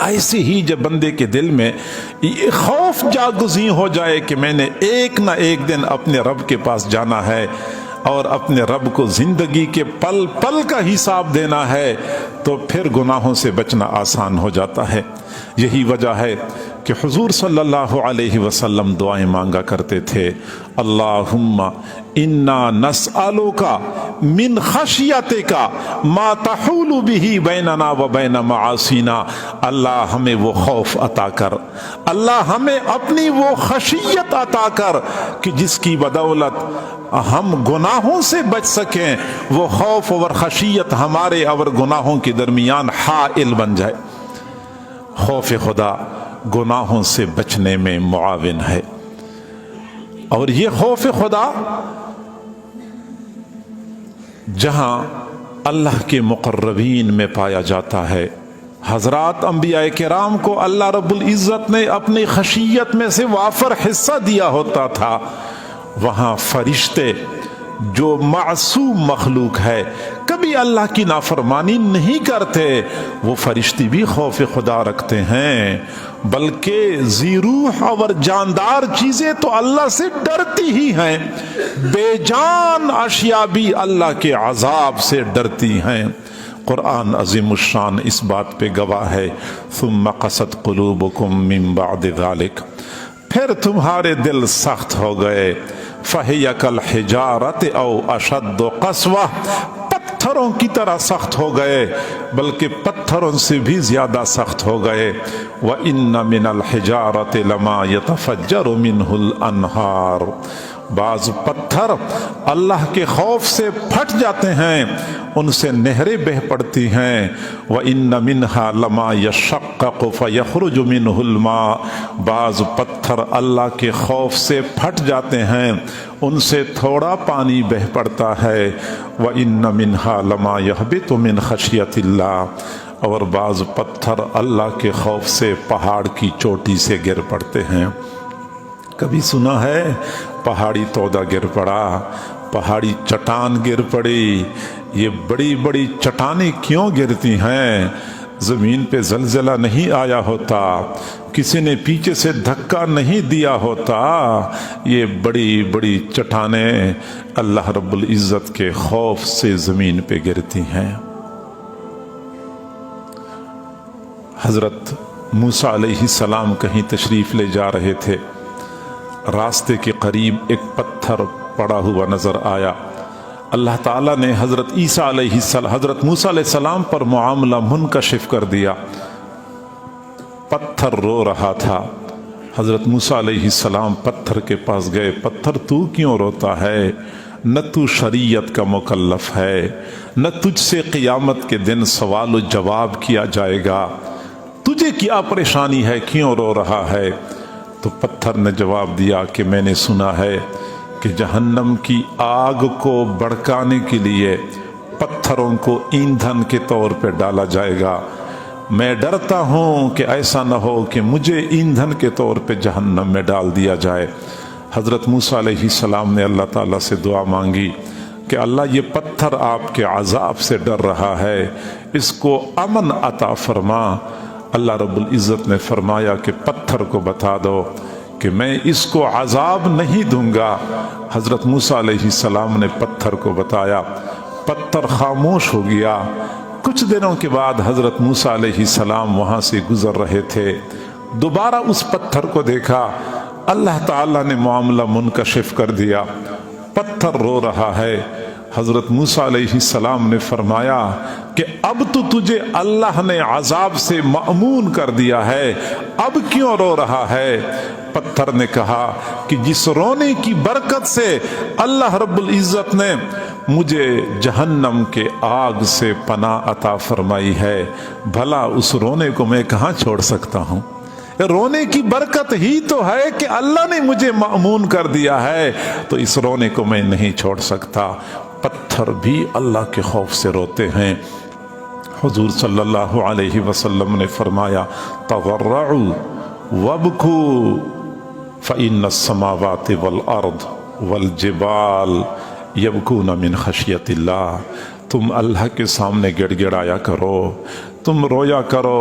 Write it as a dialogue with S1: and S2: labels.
S1: ایسے ہی جب بندے کے دل میں یہ خوف جاگزیں ہو جائے کہ میں نے ایک نہ ایک دن اپنے رب کے پاس جانا ہے اور اپنے رب کو زندگی کے پل پل کا حساب دینا ہے، تو پھر گناہوں سے بچنا آسان ہو جاتا ہے۔ یہی وجہ ہے کہ حضور صلی اللہ علیہ وسلم دعائیں مانگا کرتے تھے، اللہم انا نسألک من خشیتک ما تحول بہ بیننا و بین معاصینا، اللہ ہمیں وہ خوف عطا کر، اللہ ہمیں اپنی وہ خشیت عطا کر کہ جس کی بدولت ہم گناہوں سے بچ سکیں، وہ خوف اور خشیت ہمارے اور گناہوں کے درمیان حائل بن جائے۔ خوف خدا گناہوں سے بچنے میں معاون ہے، اور یہ خوف خدا جہاں اللہ کے مقربین میں پایا جاتا ہے، حضرات انبیاء کرام کو اللہ رب العزت نے اپنی خشیت میں سے وافر حصہ دیا ہوتا تھا، وہاں فرشتے جو معصوم مخلوق ہے، کبھی اللہ کی نافرمانی نہیں کرتے، وہ فرشتے بھی خوف خدا رکھتے ہیں، بلکہ ذی روح اور جاندار چیزیں تو اللہ سے ڈرتی ہی ہیں، بے جان اشیاء بھی اللہ کے عذاب سے ڈرتی ہیں۔ قرآن عظیم الشان اس بات پہ گواہ ہے، ثم قست قلوبکم من بعد ذلک، پھر تمہارے دل سخت ہو گئے، فَهِيَ كَالْحِجَارَةِ أَوْ أَشَدُّ قَسْوَةً، پتھروں کی طرح سخت ہو گئے، بلکہ پتھروں سے بھی زیادہ سخت ہو گئے، وَإِنَّ مِنَ الْحِجَارَةِ لَمَا يَتَفَجَّرُ مِنْهُ الْأَنْهَارُ، بعض پتھر اللہ کے خوف سے پھٹ جاتے ہیں، ان سے نہریں بہہ پڑتی ہیں، وَإِنَّ مِنْهَا لَمَا يَشَقَّقُ فَيَخْرُجُ مِنْهُ الْمَاءُ، بعض پتھر اللہ کے خوف سے پھٹ جاتے ہیں، ان سے تھوڑا پانی بہہ پڑتا ہے، وَإِنَّ مِنْهَا لَمَا يَهْبِطُ مِنْ خَشْيَةِ اللَّهِ، اور بعض پتھر اللہ کے خوف سے پہاڑ کی چوٹی سے گر پڑتے ہیں۔ کبھی سنا ہے پہاڑی تودا گر پڑا، پہاڑی چٹان گر پڑی؟ یہ بڑی بڑی چٹانیں کیوں گرتی ہیں؟ زمین پہ زلزلہ نہیں آیا ہوتا، کسی نے پیچھے سے دھکا نہیں دیا ہوتا، یہ بڑی بڑی چٹانیں اللہ رب العزت کے خوف سے زمین پہ گرتی ہیں۔ حضرت موسیٰ علیہ السلام کہیں تشریف لے جا رہے تھے، راستے کے قریب ایک پتھر پڑا ہوا نظر آیا، اللہ تعالیٰ نے حضرت موسیٰ علیہ السلام پر معاملہ منکشف کر دیا، پتھر رو رہا تھا، حضرت موسیٰ علیہ السلام پتھر کے پاس گئے، پتھر تو کیوں روتا ہے؟ نہ تو شریعت کا مکلف ہے، نہ تجھ سے قیامت کے دن سوال و جواب کیا جائے گا، تجھے کیا پریشانی ہے، کیوں رو رہا ہے؟ تو پتھر نے جواب دیا کہ میں نے سنا ہے کہ جہنم کی آگ کو بھڑکانے کے لیے پتھروں کو ایندھن کے طور پہ ڈالا جائے گا، میں ڈرتا ہوں کہ ایسا نہ ہو کہ مجھے ایندھن کے طور پہ جہنم میں ڈال دیا جائے۔ حضرت موسیٰ علیہ السلام نے اللہ تعالیٰ سے دعا مانگی کہ اللہ یہ پتھر آپ کے عذاب سے ڈر رہا ہے، اس کو امن عطا فرما۔ اللہ رب العزت نے فرمایا کہ پتھر کو بتا دو کہ میں اس کو عذاب نہیں دوں گا۔ حضرت موسیٰ علیہ السلام نے پتھر کو بتایا، پتھر خاموش ہو گیا۔ کچھ دنوں کے بعد حضرت موسیٰ علیہ السلام وہاں سے گزر رہے تھے، دوبارہ اس پتھر کو دیکھا، اللہ تعالیٰ نے معاملہ منکشف کر دیا، پتھر رو رہا ہے۔ حضرت موسیٰ علیہ السلام نے فرمایا کہ اب تو تجھے اللہ نے عذاب سے مأمون کر دیا ہے، اب کیوں رو رہا ہے؟ پتھر نے کہا کہ جس رونے کی برکت سے اللہ رب العزت نے مجھے جہنم کے آگ سے پناہ عطا فرمائی ہے، بھلا اس رونے کو میں کہاں چھوڑ سکتا ہوں؟ رونے کی برکت ہی تو ہے کہ اللہ نے مجھے مأمون کر دیا ہے، تو اس رونے کو میں نہیں چھوڑ سکتا۔ پتھر بھی اللہ کے خوف سے روتے ہیں۔ حضور صلی اللہ علیہ وسلم نے فرمایا تضرعوا وابکوا فإن السماوات والأرض والجبال یبکون من خشیت اللہ، تم اللہ کے سامنے گڑ گڑایا کرو، تم رویا کرو،